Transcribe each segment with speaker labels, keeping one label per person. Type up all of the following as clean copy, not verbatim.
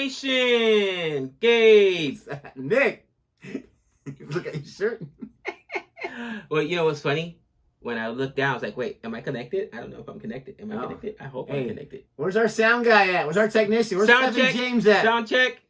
Speaker 1: Nation. Gabe.
Speaker 2: Nick. Look at your shirt.
Speaker 1: Well, you know what's funny? When I looked down, I was like, wait, am I connected? I don't know if I'm connected. Am I connected? I hope I'm connected.
Speaker 2: Where's our sound guy at? Where's our technician? Where's Kevin James at?
Speaker 1: Sound check.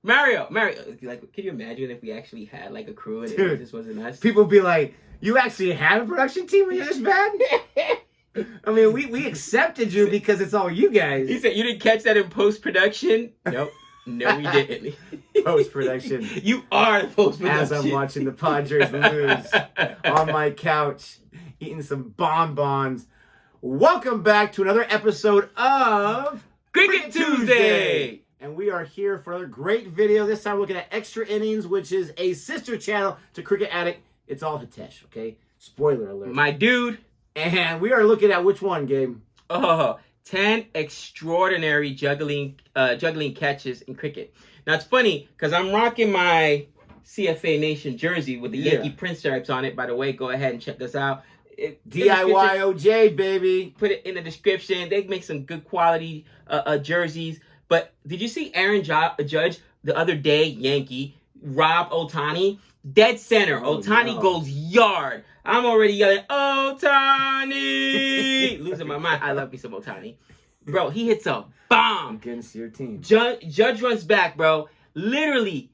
Speaker 1: Mario. Like, can you imagine if we actually had like a crew and it just wasn't us?
Speaker 2: People would be like, you actually have a production team when you're this bad? I mean, we accepted you because it's all you guys.
Speaker 1: He said, you didn't catch that in post-production? Nope. No, we didn't.
Speaker 2: Post-production.
Speaker 1: You are the post-production.
Speaker 2: As I'm watching the Padres lose on my couch, eating some bonbons. Welcome back to another episode of
Speaker 1: Cricket Tuesday.
Speaker 2: And we are here for another great video. This time we're looking at Extra Innings, which is a sister channel to Cricket Addict. It's all Hitesh, okay? Spoiler alert.
Speaker 1: My dude.
Speaker 2: And we are looking at which one, Gabe?
Speaker 1: 10 extraordinary juggling catches in cricket. Now, it's funny because I'm rocking my CFA Nation jersey with the Yankee print stripes on it. By the way, go ahead and check this out.
Speaker 2: DIYOJ, baby.
Speaker 1: Put it in the description. They make some good quality jerseys. But did you see Aaron Judge the other day, Yankee, Rob Ohtani? Dead center. Ohtani goes yard. I'm already yelling, Ohtani! Losing my mind. I love me some Ohtani. Bro, he hits a bomb.
Speaker 2: Against your team.
Speaker 1: Judge runs back, bro. Literally,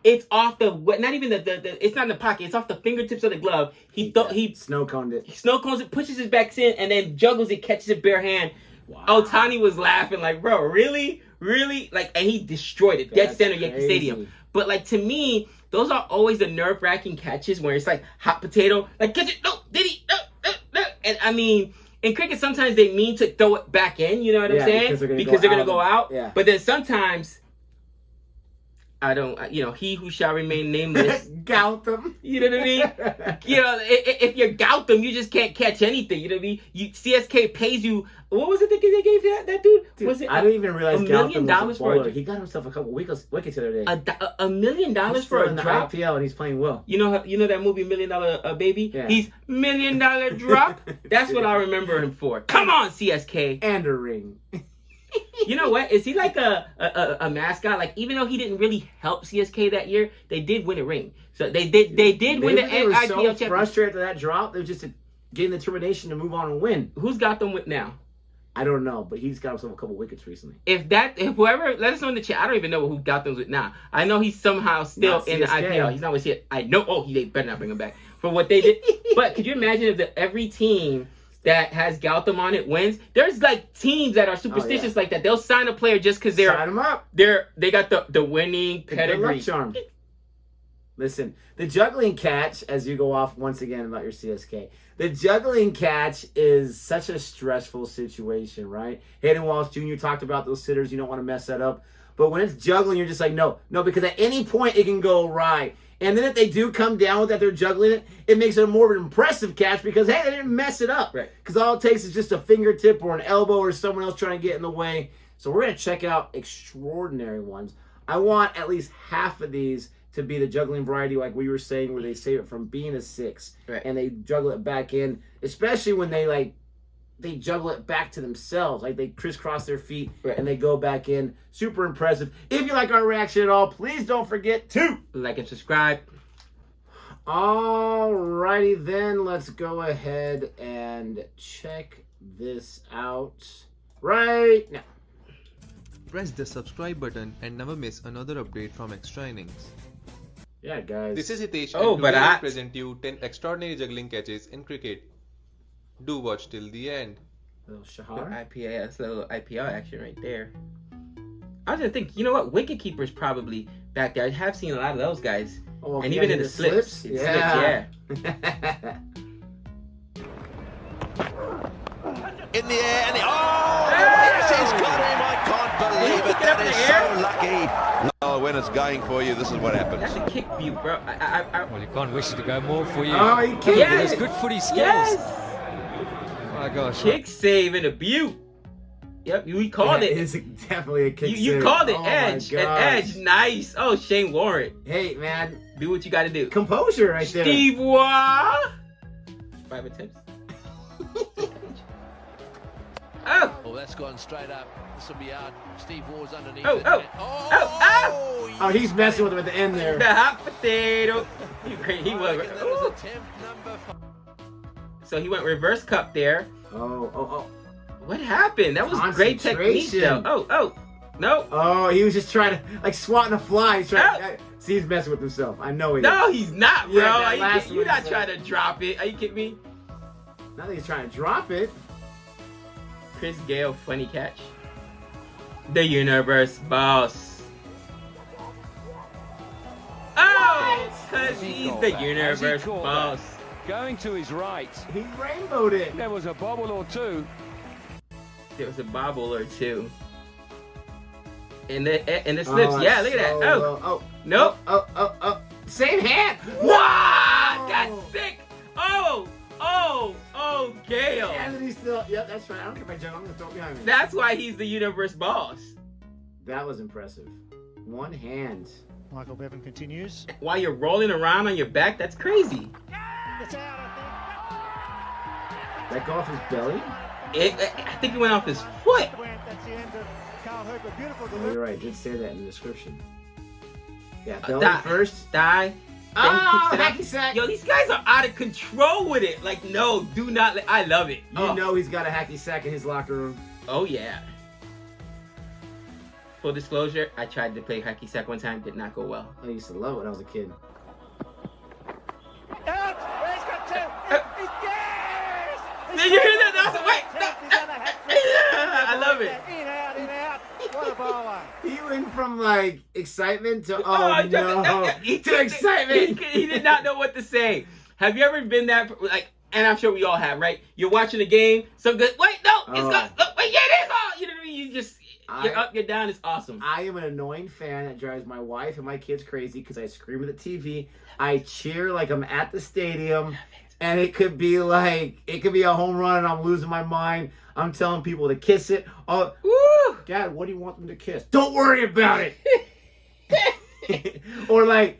Speaker 1: it's off the, not even it's not in the pocket. It's off the fingertips of the glove. He
Speaker 2: snow coned it.
Speaker 1: Snow cones it, pushes his back in, and then juggles it, catches it bare hand. Wow. Ohtani was laughing like, bro, really? Really? Like, and he destroyed it. Dead center, Yankee Stadium. But like, to me, those are always the nerve-wracking catches where it's like hot potato. Like, catch it. No, did he? No. And I mean, in cricket, sometimes they mean to throw it back in. You know what I'm saying? Because they're going to go out. Yeah. But then sometimes, I don't, he who shall remain nameless.
Speaker 2: Gautam.
Speaker 1: You know what I mean? If you're Gautam, you just can't catch anything. You know what I mean? CSK pays you. What was it that they gave that dude? Was it?
Speaker 2: I didn't even realize
Speaker 1: $1 million
Speaker 2: was a
Speaker 1: for
Speaker 2: he got himself a couple wickets the other day.
Speaker 1: $1 million for a drop.
Speaker 2: The IPL and he's playing well.
Speaker 1: You know that movie $1 Million Baby?
Speaker 2: Yeah.
Speaker 1: He's $1 Million Drop. That's what I remember him for. Come on, CSK.
Speaker 2: And a ring.
Speaker 1: You know what? Is he like a mascot? Like, even though he didn't really help CSK that year, they did win a ring. So they did win the IPL championship.
Speaker 2: So frustrated after that drop, they were just getting the determination to move on and win.
Speaker 1: Who's got them with now?
Speaker 2: I don't know, but he's got himself a couple wickets recently.
Speaker 1: If whoever, let us know in the chat. I don't even know who got them with now. I know he's somehow still in the IPL. He's not with it. I know. They better not bring him back for what they did. But could you imagine if every team that has Gautam on it wins? There's like teams that are superstitious like that. They'll sign a player just because
Speaker 2: sign them up.
Speaker 1: They got the winning pedigree.
Speaker 2: Good luck charm. Listen, the juggling catch, as you go off once again about your CSK, the juggling catch is such a stressful situation, right? Hayden Walsh Jr. talked about those sitters. You don't want to mess that up. But when it's juggling, you're just like, no, because at any point it can go right. And then if they do come down with that, they're juggling it, it makes it a more of an impressive catch because, hey, they didn't mess it up.
Speaker 1: Right.
Speaker 2: Because all it takes is just a fingertip or an elbow or someone else trying to get in the way. So we're going to check out extraordinary ones. I want at least half of these to be the juggling variety, like we were saying, where they save it from being a 6 and they juggle it back in, especially when they juggle it back to themselves, like they crisscross their feet and they go back in. Super impressive. If you like our reaction at all, please don't forget to
Speaker 1: like and subscribe.
Speaker 2: Alrighty then, let's go ahead and check this out right now.
Speaker 3: Press the subscribe button and never miss another update from Extra Innings.
Speaker 2: Yeah, guys.
Speaker 3: This is Hitesh and today
Speaker 1: I
Speaker 3: will present you 10 extraordinary juggling catches in cricket. Do watch till the end.
Speaker 2: Little Shahar.
Speaker 1: IPL, that's a little IPL action right there. I was gonna think, you know what? Wicket keepers probably back there. I have seen a lot of those guys.
Speaker 2: Oh,
Speaker 1: and even in the slips.
Speaker 2: Yeah.
Speaker 4: In the air, and yes, he's got him! I can't believe it. That is so lucky. Oh, when it's going for you, this is what happens.
Speaker 1: That's a kick view, bro.
Speaker 5: Well, you can't wish it to go more for you.
Speaker 2: Oh, he kicked
Speaker 1: yes.
Speaker 5: It's good footy skills.
Speaker 1: Yes.
Speaker 5: My gosh.
Speaker 1: Kick save and a beaut. Yep, we called it.
Speaker 2: It is definitely a kick
Speaker 1: You
Speaker 2: save.
Speaker 1: called it
Speaker 2: Oh
Speaker 1: edge.
Speaker 2: My
Speaker 1: An
Speaker 2: gosh.
Speaker 1: edge. Nice. Oh, Shane Warren.
Speaker 2: Hey, man.
Speaker 1: Do what you got to do.
Speaker 2: Composure right there.
Speaker 1: Steve Waugh. 5 attempts. Oh.
Speaker 4: Oh, that's gone straight up. This will be out. Steve Ward's underneath
Speaker 1: Oh,
Speaker 4: it.
Speaker 1: oh,
Speaker 4: Oh,
Speaker 2: Oh, he's messing with him at the end there.
Speaker 1: The hot potato. He
Speaker 4: I
Speaker 1: was.
Speaker 4: reckon that was attempt number 5.
Speaker 1: So he went reverse cup there.
Speaker 2: Oh.
Speaker 1: What happened? That was great technique, though.
Speaker 2: Concentration.
Speaker 1: Oh. No.
Speaker 2: Oh, he was just trying to, like, swatting a fly. He's trying
Speaker 1: No.
Speaker 2: see, he's messing with himself. I know he
Speaker 1: No, he's not, bro.
Speaker 2: Yeah, that last
Speaker 1: You're
Speaker 2: one
Speaker 1: not
Speaker 2: was
Speaker 1: trying to drop it. Are you kidding me?
Speaker 2: Not that he's trying to drop it.
Speaker 1: Chris Gale, funny catch. The universe boss. Oh, because he's the universe boss.
Speaker 6: Going to his right.
Speaker 2: He rainbowed it.
Speaker 6: There was a bobble or two.
Speaker 1: There was a bobble or two. And the slips. Yeah, look at that.
Speaker 2: So
Speaker 1: Oh. Nope.
Speaker 2: Oh. Same hand.
Speaker 1: What? That's sick. Oh, Gale.
Speaker 2: And then he's still, yep, that's right. I don't care about juggle. I'm going to throw it behind me.
Speaker 1: That's why he's the universe boss.
Speaker 2: That was impressive. One hand.
Speaker 7: Michael Bevan continues.
Speaker 1: While you're rolling around on your back, that's crazy.
Speaker 7: It's out,
Speaker 2: That go off his belly?
Speaker 1: I think it went off his foot.
Speaker 7: I think. That's the end of Carl Hooper. Beautiful
Speaker 2: Oh,
Speaker 7: delivery.
Speaker 2: you're right. It did say that in the description. Yeah, belly
Speaker 1: Die.
Speaker 2: first.
Speaker 1: Die.
Speaker 2: Oh,
Speaker 1: Then he picks it up.
Speaker 2: hacky sack.
Speaker 1: Yo, these guys are out of control with it. Like, no, do not. I love it.
Speaker 2: You know he's got a hacky sack in his locker room.
Speaker 1: Oh, yeah. Full disclosure, I tried to play hacky sack one time. Did not go well.
Speaker 2: I used to love it when I was a kid.
Speaker 7: Out! He's got two! Yes!
Speaker 1: Did you hear that? That was wait. No. I love it.
Speaker 7: In, out. What a bowler.
Speaker 2: He went from, like, excitement to,
Speaker 1: To
Speaker 2: excitement.
Speaker 1: He did not know what to say. Have you ever been that, like, and I'm sure we all have, right? You're watching a game, some good, wait, no, it's not, look, wait, yeah, it is all, you know what I mean? You're up, you're down, it's awesome.
Speaker 2: I am an annoying fan that drives my wife and my kids crazy because I scream at the TV. I cheer like I'm at the stadium, and it could be a home run and I'm losing my mind. I'm telling people to kiss it. Oh,
Speaker 1: Woo!
Speaker 2: Dad, what do you want them to kiss? Don't worry about it. Or like,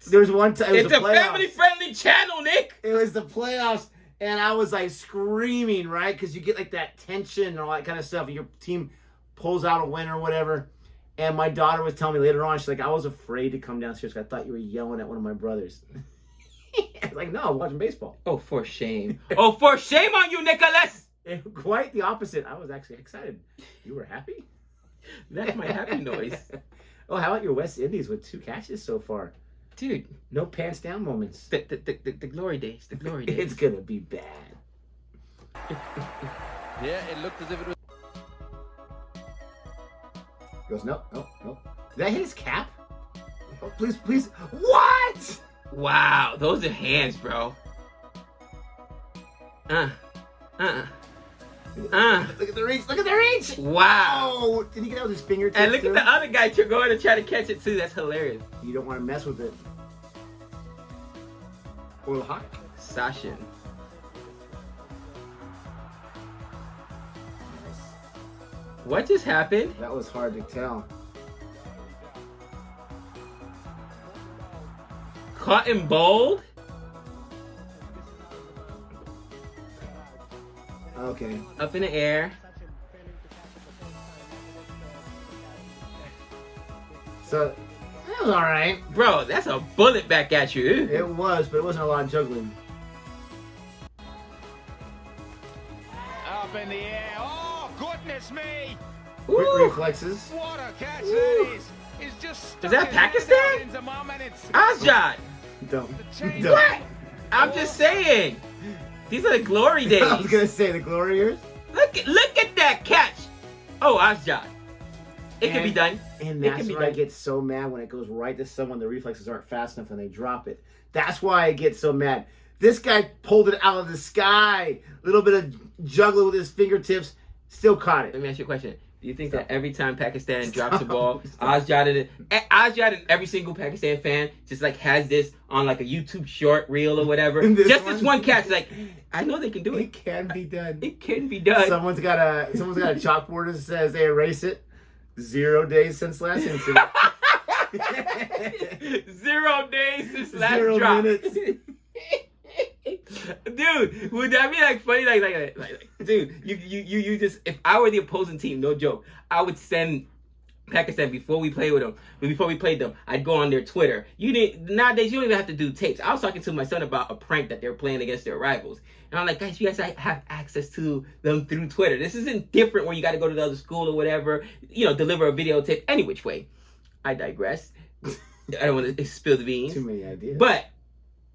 Speaker 2: there's one time,
Speaker 1: It's a family-friendly channel, Nick.
Speaker 2: It was the playoffs, and I was like screaming, right? Because you get like that tension and all that kind of stuff. And your team pulls out a win or whatever. And my daughter was telling me later on, she's like, I was afraid to come downstairs because I thought you were yelling at one of my brothers. I was like, no, I'm watching baseball.
Speaker 1: Oh, for shame. Oh, for shame on you, Nicholas.
Speaker 2: And quite the opposite. I was actually excited. You were happy?
Speaker 1: That's my happy noise.
Speaker 2: Oh, how about your West Indies with 2 catches so far?
Speaker 1: Dude,
Speaker 2: No pants down moments.
Speaker 1: the glory days, the glory days.
Speaker 2: It's going to be bad.
Speaker 4: Yeah, it looked as if it was.
Speaker 2: He goes, no. Did that hit his cap? Oh, please. What?
Speaker 1: Wow, those are hands, bro.
Speaker 2: Look at the reach.
Speaker 1: Wow.
Speaker 2: Oh, did he get out with his fingertips?
Speaker 1: And look
Speaker 2: too?
Speaker 1: at the other guy going to try to catch it too. That's hilarious.
Speaker 2: You don't want to mess with it. Or the hawk.
Speaker 1: Sashin. What just happened?
Speaker 2: That was hard to tell.
Speaker 1: Caught and bowled?
Speaker 2: Okay.
Speaker 1: Up in the air.
Speaker 2: So, that was alright.
Speaker 1: Bro, that's a bullet back at you.
Speaker 2: It was, but it wasn't a lot of juggling.
Speaker 6: Up in the air. Oh, goodness me.
Speaker 2: Quick
Speaker 1: Woo.
Speaker 2: reflexes.
Speaker 6: What a catch that is. He's just
Speaker 1: Is that Pakistan? Azjad.
Speaker 2: Don't.
Speaker 1: What? I'm just saying. These are the glory days.
Speaker 2: I was going to say the Gloriers.
Speaker 1: Look at that catch. Oh, Azjad. It can be done.
Speaker 2: And
Speaker 1: It
Speaker 2: that's
Speaker 1: can be
Speaker 2: where I
Speaker 1: done.
Speaker 2: get so mad when it goes right to someone. The reflexes aren't fast enough and they drop it. That's why I get so mad. This guy pulled it out of the sky. Little bit of juggling with his fingertips. Still caught
Speaker 1: Let
Speaker 2: it.
Speaker 1: me ask you a question. Do you think that every time Pakistan
Speaker 2: Stop.
Speaker 1: drops a ball,
Speaker 2: Stop.
Speaker 1: Azjad and every single Pakistan fan just like has this on like a YouTube short reel or whatever?
Speaker 2: This
Speaker 1: Just
Speaker 2: one?
Speaker 1: this one catch. Like, I know they can do
Speaker 2: It
Speaker 1: it.
Speaker 2: can be done.
Speaker 1: It can be done.
Speaker 2: Someone's got a chalkboard that says they erase it. 0 days since last incident.
Speaker 1: 0 days since last
Speaker 2: 0
Speaker 1: drop.
Speaker 2: minutes.
Speaker 1: Dude, would that be like funny? Like dude, you just, if I were the opposing team, no joke, I would send Pakistan before we played with them. Before we played them, I'd go on their Twitter. Nowadays you don't even have to do tapes. I was talking to my son about a prank that they're playing against their rivals, and I'm like, guys, you guys have access to them through Twitter. This isn't different where you got to go to the other school or whatever. Deliver a videotape. Any which way, I digress. I don't want to spill the beans.
Speaker 2: Too many ideas.
Speaker 1: But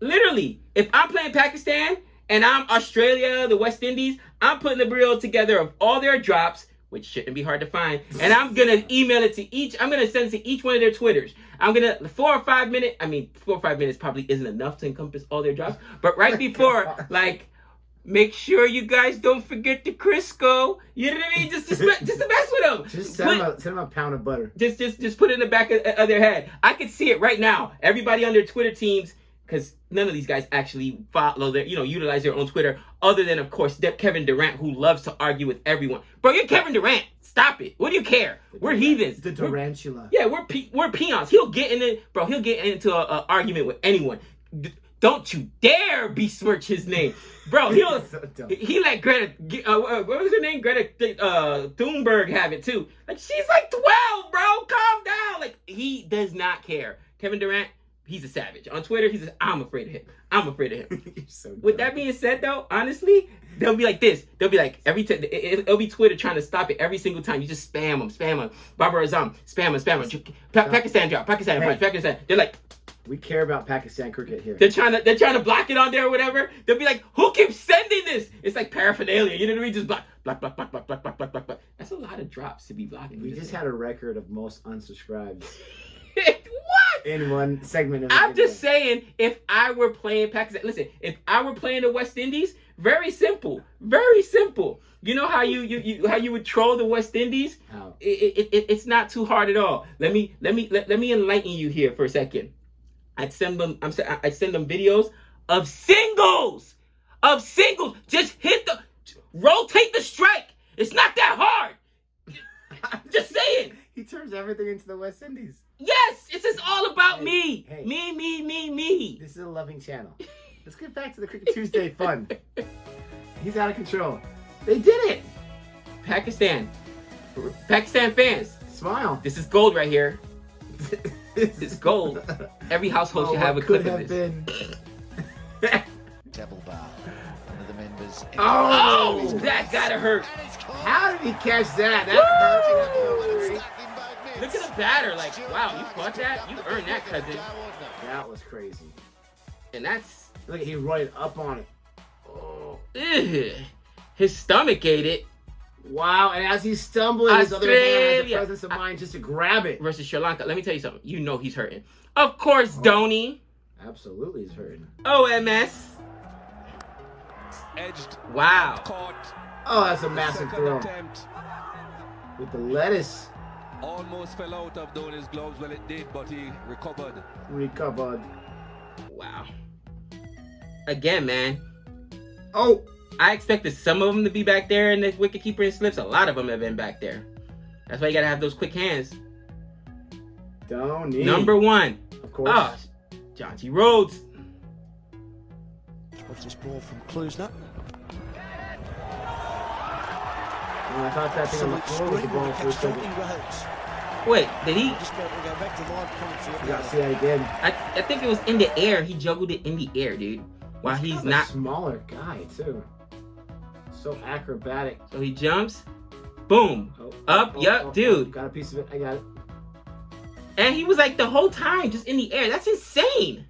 Speaker 1: literally, if I'm playing Pakistan and I'm Australia, the West Indies, I'm putting the reel together of all their drops, which shouldn't be hard to find, and I'm gonna email it to each. I'm gonna send it to each one of their Twitters. I'm gonna 4 or 5 minutes. I mean, 4 or 5 minutes probably isn't enough to encompass all their drops. But right before, like, make sure you guys don't forget the Crisco. You know what I mean? Just to mess with them.
Speaker 2: Just send them a pound of butter.
Speaker 1: Just put it in the back of their head. I could see it right now. Everybody on their Twitter teams, because none of these guys actually follow their, utilize their own Twitter, other than, of course, Kevin Durant, who loves to argue with everyone. Bro, you're Kevin Durant. Stop it. What do you care? We're heathens.
Speaker 2: The Durantula.
Speaker 1: Yeah, we're peons. He'll get into an argument with anyone. Don't you dare besmirch his name. Bro, he let Greta, what was her name? Greta Thunberg have it too. Like, she's like 12, bro. Calm down. Like, he does not care. Kevin Durant, he's a savage. On Twitter, he says, I'm afraid of him. I'm afraid of him.
Speaker 2: So
Speaker 1: with that being said, though, honestly, they'll be like this. They'll be like, it'll be Twitter trying to stop it every single time. You just spam them. Barbara Azam, spam them. Pakistan drop, Pakistan punch, Pakistan. They're like,
Speaker 2: we care about Pakistan cricket here.
Speaker 1: They're trying to block it on there or whatever. They'll be like, who keeps sending this? It's like paraphernalia. You know what I mean? Just block. That's a lot of drops to be blocking.
Speaker 2: We just had a record of most unsubscribes.
Speaker 1: What?
Speaker 2: In one segment of
Speaker 1: I'm just saying, if I were playing Pakistan, listen, if I were playing the West Indies, very simple. You know how you would troll the West Indies?
Speaker 2: How?
Speaker 1: It's not too hard at all. Let me enlighten you here for a second. I'd send them videos of singles. Just rotate the strike. It's not that hard. Just saying.
Speaker 2: He turns everything into the West Indies.
Speaker 1: Yes, it's just all about me.
Speaker 2: Hey.
Speaker 1: Me.
Speaker 2: This is a loving channel. Let's get back to the Cricket Tuesday fun. He's out of control. They did it.
Speaker 1: Pakistan fans,
Speaker 2: smile.
Speaker 1: This is gold right here. It's gold. Every household should have a clip of this.
Speaker 6: Devil bar. One of the members.
Speaker 1: Oh, that gotta hurt.
Speaker 2: How did he catch that? That hurt.
Speaker 1: Look at the batter. Like, wow, you caught that? You earned that, cousin.
Speaker 2: That was crazy.
Speaker 1: And that's...
Speaker 2: Look, he rolled up on it. Oh.
Speaker 1: Ugh. His stomach ate it.
Speaker 2: Wow, and as he's stumbling, his other hand has the presence of mind just to grab it.
Speaker 1: Versus Sri Lanka. Let me tell you something. You know he's hurting. Of course, Dhoni.
Speaker 2: Absolutely, he's hurting.
Speaker 1: OMS.
Speaker 6: Edged.
Speaker 1: Wow.
Speaker 6: Caught.
Speaker 2: Oh, that's a massive throw.
Speaker 6: Attempt.
Speaker 2: With the lettuce.
Speaker 6: Almost fell out of Dhoni's gloves. Well, it did, but he recovered.
Speaker 1: Wow. Again, man.
Speaker 2: Oh.
Speaker 1: I expected some of them to be back there and the wicketkeeper and slips. A lot of them have been back there. That's why you got to have those quick hands.
Speaker 2: Dhoni.
Speaker 1: Number 1.
Speaker 2: Of course.
Speaker 1: Oh, John T. Rhodes.
Speaker 8: Watch this ball from Klusner.
Speaker 2: I thought that thing on the floor was the ball for a second.
Speaker 1: Wait, did he?
Speaker 8: Just go back to live commentary.
Speaker 2: You got to see that again.
Speaker 1: I think it was in the air. He juggled it in the air, dude. While he's not...
Speaker 2: a smaller guy, too. So acrobatic.
Speaker 1: So he jumps. Boom. Dude.
Speaker 2: Got a piece of it. I got it.
Speaker 1: And he was like the whole time just in the air. That's insane.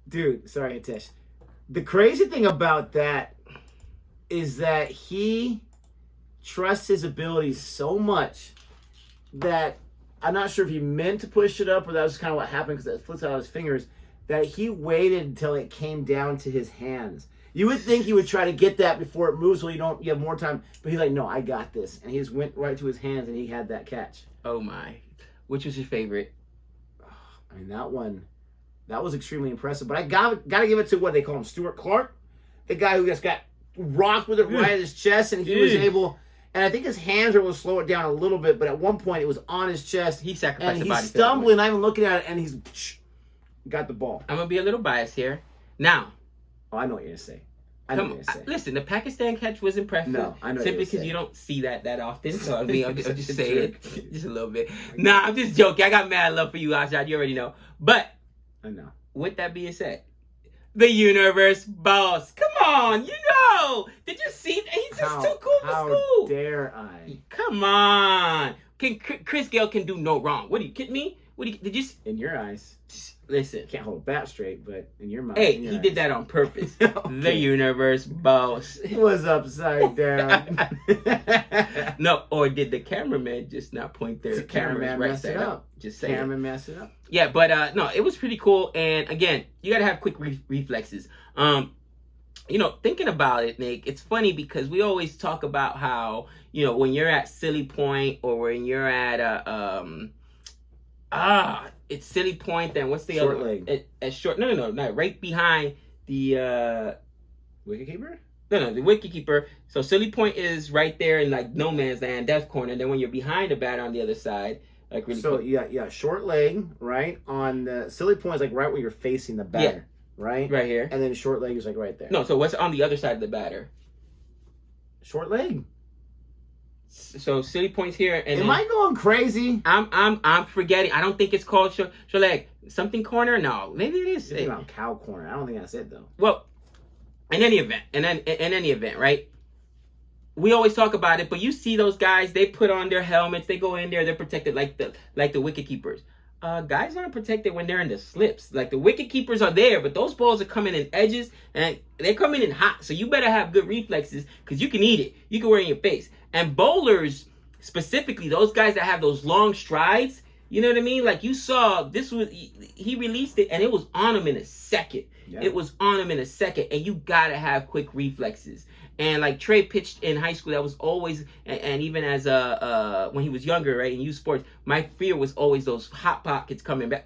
Speaker 2: Dude, sorry, Hitesh. The crazy thing about that is that he trusts his abilities so much that I'm not sure if he meant to push it up or that was kind of what happened because it flips out of his fingers, that he waited until it came down to his hands. You would think he would try to get that before it moves so you have more time, but he's like, no, I got this. And he just went right to his hands and he had that catch.
Speaker 1: Oh my. Which was your favorite?
Speaker 2: I mean, that was extremely impressive. But I gotta give it to what they call him, Stuart Clark, the guy who just got rocked with it right at his chest, and he was able. And I think his hands were able to slow it down a little bit, but at one point it was on his chest.
Speaker 1: He sacrificed
Speaker 2: and
Speaker 1: the body.
Speaker 2: He's stumbling, not even looking at it, and he's got the ball.
Speaker 1: I'm gonna be a little biased here. Now,
Speaker 2: Oh, I know what you're gonna say. I know what you're gonna say.
Speaker 1: Listen, the Pakistan catch was impressive.
Speaker 2: No, I know what
Speaker 1: simply
Speaker 2: you're
Speaker 1: because
Speaker 2: saying.
Speaker 1: you don't see that often. So I mean, I'll just say it just a little bit. Nah, I'm just joking. I got mad love for you, Ashad. You already know. But
Speaker 2: I know.
Speaker 1: with that being said, the universe boss. Come on, you know. Did you see? He's just too cool for school.
Speaker 2: How dare I?
Speaker 1: Come on. Chris Gale can do no wrong. What are you kidding me? Did you?
Speaker 2: In your eyes,
Speaker 1: Listen.
Speaker 2: can't hold a bat straight, but in your mind,
Speaker 1: Hey, he did that on purpose.
Speaker 2: Okay.
Speaker 1: The universe boss.
Speaker 2: It was upside down.
Speaker 1: No, or did the cameraman just not point their cameras
Speaker 2: Cameraman
Speaker 1: right
Speaker 2: messed
Speaker 1: side
Speaker 2: it
Speaker 1: up?
Speaker 2: up.
Speaker 1: Just saying.
Speaker 2: Cameraman messed it up.
Speaker 1: Yeah, but no, it was pretty cool. And again, you gotta have quick reflexes. You know, thinking about it, Nick, it's funny because we always talk about how, you know, when you're at silly point or when you're at it's silly point. Then what's the
Speaker 2: Short
Speaker 1: other
Speaker 2: leg.
Speaker 1: At short? No, right behind the
Speaker 2: Wicketkeeper?
Speaker 1: No, the wicketkeeper. So silly point is right there in like no man's land, death corner. And then when you're behind the batter on the other side, like really.
Speaker 2: So yeah, short leg, right? On the silly point is like right where you're facing the batter, right?
Speaker 1: Right here.
Speaker 2: And then short leg is like right there.
Speaker 1: No, so what's on the other side of the batter?
Speaker 2: Short leg.
Speaker 1: So silly points here, and
Speaker 2: Am I going crazy?
Speaker 1: I'm forgetting. I don't think it's called short leg. Something corner? No, maybe it is.
Speaker 2: You're thinking about cow corner. I don't think that's it though.
Speaker 1: Well, in any event, right? We always talk about it, but you see those guys. They put on their helmets. They go in there. They're protected like the wicket keepers. Guys aren't protected when they're in the slips. Like the wicket keepers are there, but those balls are coming in edges and they're coming in hot. So you better have good reflexes because you can eat it. You can wear it in your face. And bowlers, specifically, those guys that have those long strides, you know what I mean? Like you saw, he released it and it was on him in a second.
Speaker 2: Yeah.
Speaker 1: It was on him in a second, and you gotta have quick reflexes. And like Trey pitched in high school, that was always, and even as when he was younger, right, in youth sports, my fear was always those hot potatoes coming back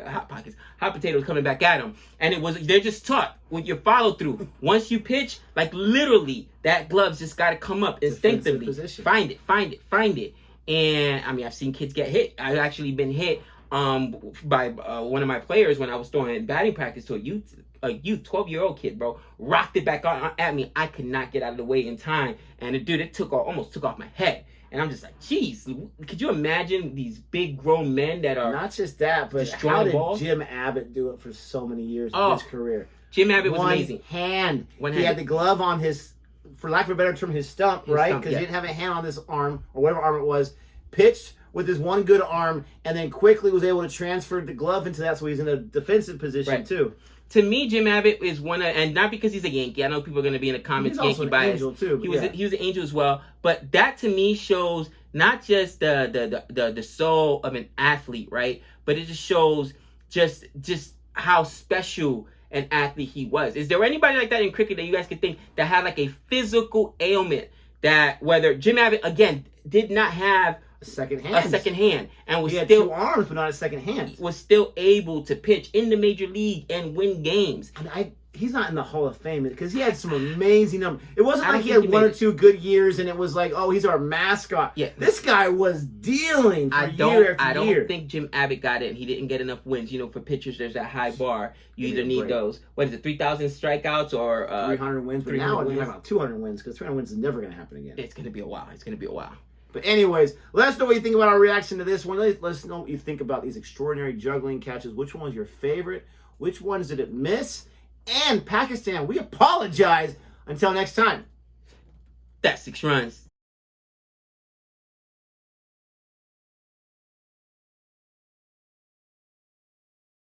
Speaker 1: at him. And they're just taught with your follow through. Once you pitch, like literally, that glove's just gotta come up instinctively.
Speaker 2: Position.
Speaker 1: Find it. And I mean, I've seen kids get hit. I've actually been hit by one of my players when I was throwing batting practice to a youth 12-year-old kid, bro, rocked it back on at me. I could not get out of the way in time, and it almost took off my head. And I'm just like, geez, could you imagine these big grown men that are
Speaker 2: Not just that, but
Speaker 1: destroying
Speaker 2: how did
Speaker 1: balls?
Speaker 2: Jim Abbott do it for so many years in his career?
Speaker 1: Jim Abbott was
Speaker 2: One
Speaker 1: amazing.
Speaker 2: hand.
Speaker 1: One
Speaker 2: He
Speaker 1: hand.
Speaker 2: had the glove on his, for lack of a better term, his stump, right?
Speaker 1: stump,
Speaker 2: Because
Speaker 1: yeah.
Speaker 2: he didn't have a hand on this arm, or whatever arm it was. Pitched with his one good arm, and then quickly was able to transfer the glove into that, so he's in a defensive position,
Speaker 1: Right.
Speaker 2: too.
Speaker 1: To me, Jim Abbott is one of, and not because he's a Yankee. I know people are going to be in the comments
Speaker 2: He's also
Speaker 1: Yankee
Speaker 2: an
Speaker 1: bias.
Speaker 2: angel, too.
Speaker 1: He was an angel as well. But that to me shows not just the soul of an athlete, right? But it just shows just how special an athlete he was. Is there anybody like that in cricket that you guys could think that had like a physical ailment that whether Jim Abbott again did not have
Speaker 2: A second hand.
Speaker 1: and was
Speaker 2: He had
Speaker 1: still
Speaker 2: two arms, but not a second hand.
Speaker 1: was still able to pitch in the major league and win games.
Speaker 2: And he's not in the Hall of Fame because he had some amazing numbers. It wasn't
Speaker 1: I
Speaker 2: like
Speaker 1: don't
Speaker 2: he
Speaker 1: think
Speaker 2: had
Speaker 1: he
Speaker 2: one
Speaker 1: made
Speaker 2: or
Speaker 1: it.
Speaker 2: two good years and it was like, oh, he's our mascot.
Speaker 1: Yeah.
Speaker 2: This guy was dealing for
Speaker 1: I
Speaker 2: year after
Speaker 1: don't
Speaker 2: year.
Speaker 1: think Jim Abbott got it. He didn't get enough wins. You know, for pitchers, there's that high bar. You
Speaker 2: Give
Speaker 1: either
Speaker 2: me a
Speaker 1: need
Speaker 2: break.
Speaker 1: those. What is it, 3,000 strikeouts or
Speaker 2: 300 wins, but
Speaker 1: 300
Speaker 2: now we're
Speaker 1: wins.
Speaker 2: talking about 200 wins because 300 wins is never going to happen again.
Speaker 1: It's gonna be a while.
Speaker 2: But anyways, let us know what you think about our reaction to this one. Let us know what you think about these extraordinary juggling catches. Which one was your favorite? Which ones did it miss? And Pakistan, we apologize. Until next time.
Speaker 1: That's 6 runs.